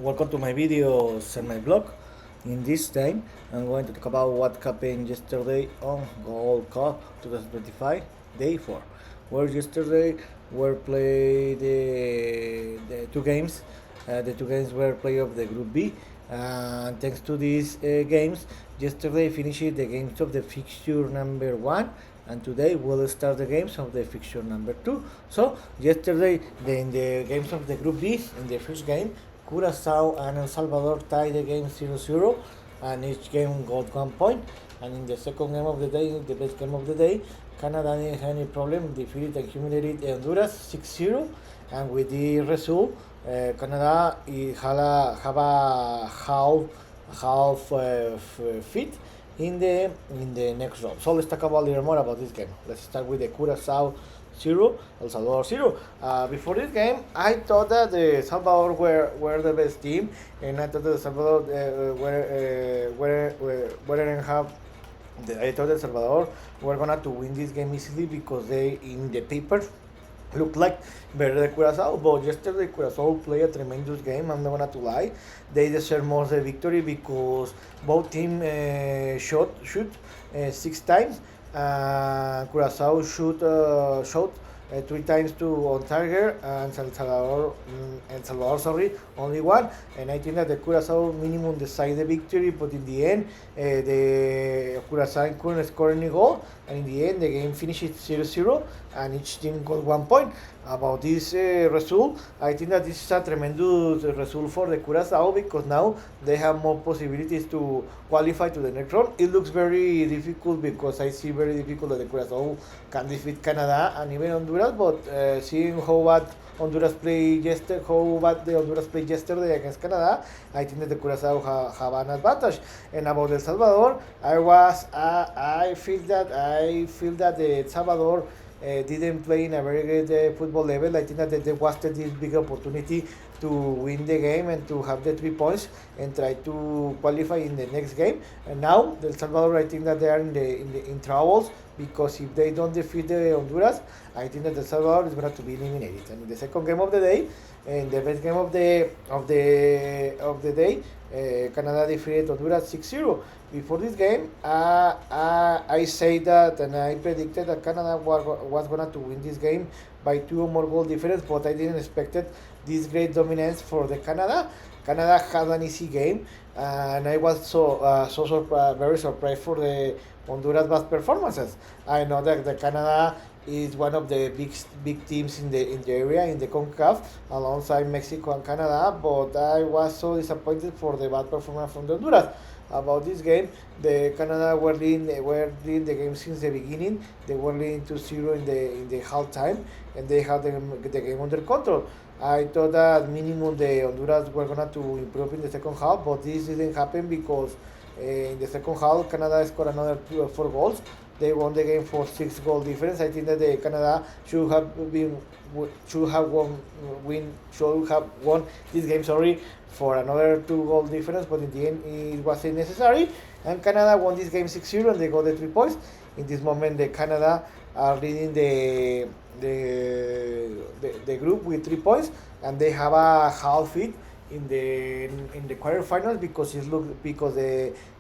Welcome to my videos and my blog. In this time, I'm going to talk about what happened yesterday on Gold Cup 2025 Day 4. Where yesterday were played the two games. The two games were play of the Group B. And thanks to these games, yesterday finished the games of the fixture number 1, and today we'll start the games of the fixture number 2. So yesterday, in the games of the Group B, in the first game, Curazao and El Salvador tied the game 0-0, and each game got 1 point. And in the second game of the day, the best game of the day, Canada didn't have any problem, defeated and humiliated Honduras 6-0, and with the result, Canada have a half fit in the next round. So let's talk about a little more about this game. Let's start with the Curazao 0, El Salvador 0. Before this game, I thought that the Salvador were the best team, and I thought that the Salvador were have. I thought that Salvador were gonna to win this game easily because they in the paper look like better than Curazao, but yesterday Curazao played a tremendous game. I'm not gonna to lie, they deserve more the victory because both teams shoot 6 times. Curazao shot 3 times to on target, and Salvador only one. And I think that the Curazao minimum decided the victory, but in the end, the Curazao couldn't score any goal, and in the end, the game finished 0-0, and each team got 1 point. About this result, I think that this is a tremendous result for the Curazao because now they have more possibilities to qualify to the next round. It looks very difficult because I see very difficult that the Curazao can defeat Canada and even Honduras, but seeing how bad Honduras played yesterday against Canada, I think that the Curazao have an advantage. And about El Salvador, I feel that the El Salvador didn't play in a very good football level. I think that they wasted this big opportunity to win the game and to have the 3 points and try to qualify in the next game. And now the El Salvador, I think that they are in troubles because if they don't defeat the Honduras, I think that El Salvador is going to be eliminated. And in the second game of the day, and the best game of the day, Canada defeated Honduras 6-0. Before this game, I say that, and I predicted that Canada was going to win this game by 2 or more goal difference, but I didn't expect this great dominance for the Canada. Canada had an easy game, and I was very surprised for the Honduras' best performances. I know that the Canada is one of the big teams in the area in the CONCACAF alongside Mexico and Canada, but I was so disappointed for the bad performance from the Honduras. About this game, the Canada were leading the game since the beginning. They were leading 2-0 in the half time, and they had the game under control. I thought that minimum the Honduras were going to improve in the second half, but this didn't happen because in the second half Canada scored another 4 goals. They won the game for 6 goal difference. I think that the Canada should have won this game. For another 2 goal difference, but in the end it wasn't necessary. And Canada won this game 6-0, and they got the 3 points. In this moment, the Canada are leading the group with 3 points, and they have a half it in the quarterfinals because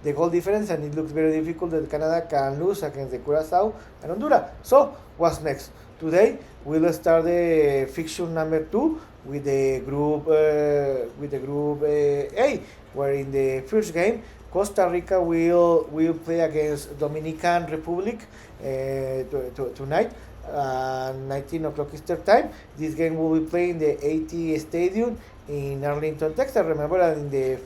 the goal difference, and it looks very difficult that Canada can lose against the Curazao and Honduras. So what's next? Today we'll start the fixture number 2 with the group A, where in the first game Costa Rica will play against Dominican Republic tonight. 19 o'clock Eastern time. This game will be played in the AT Stadium in Arlington, Texas. Remember that in the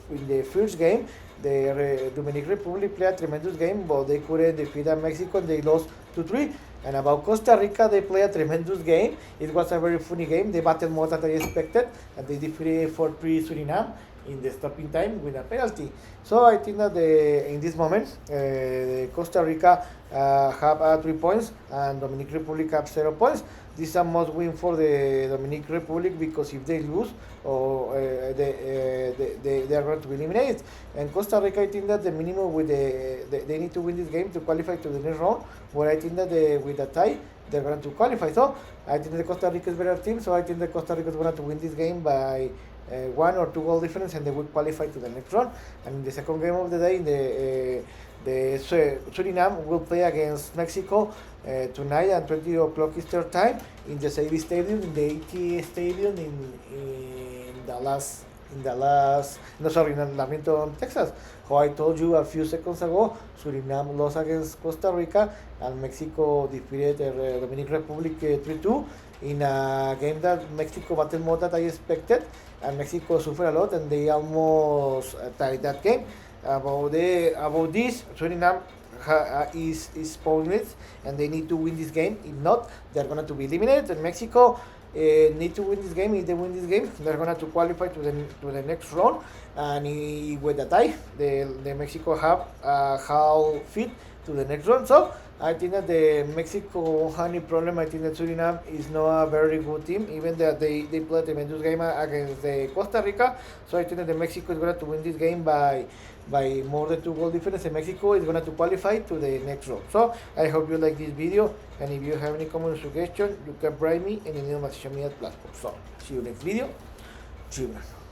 first game, the Dominican Republic played a tremendous game, but they couldn't defeat Mexico, and they lost 2-3. And about Costa Rica, they played a tremendous game. It was a very funny game. They battled more than I expected, and they defeated 4-3 Surinam in the stopping time with a penalty. So I think that in this moment, Costa Rica have 3 points and Dominican Republic have 0 points. This is a must win for the Dominican Republic because if they lose, they are going to be eliminated. And Costa Rica, I think that the minimum they need to win this game to qualify to the next round. Where I think that with a tie, they're going to qualify. So I think the Costa Rica is a better team. So I think that Costa Rica is going to win this game by one or two goal difference, and they would qualify to the next round. And in the second game of the day, the Surinam will play against Mexico tonight at 20 o'clock Eastern time in the Savvy Stadium, in the AT Stadium in Dallas, in Lamington, Texas. How I told you a few seconds ago, Surinam lost against Costa Rica, and Mexico defeated the Dominican Republic 3-2 in a game that Mexico battled more than I expected, and Mexico suffered a lot, and they almost tied that game. About this, Surinam is pointless, and they need to win this game. If not, they're going to be eliminated. And Mexico need to win this game. If they win this game, they're going to qualify to the next round. And with the tie, the Mexico have how fit to the next round. So I think that the Mexico won't have any problem. I think that Surinam is not a very good team, even that they played a tremendous game against the Costa Rica. So I think that the Mexico is going to win this game by more than 2 goal difference, and Mexico is going to qualify to the next round. So I hope you like this video, and if you have any comment or suggestion, you can write me in any of my social media platforms. So see you next video. Children.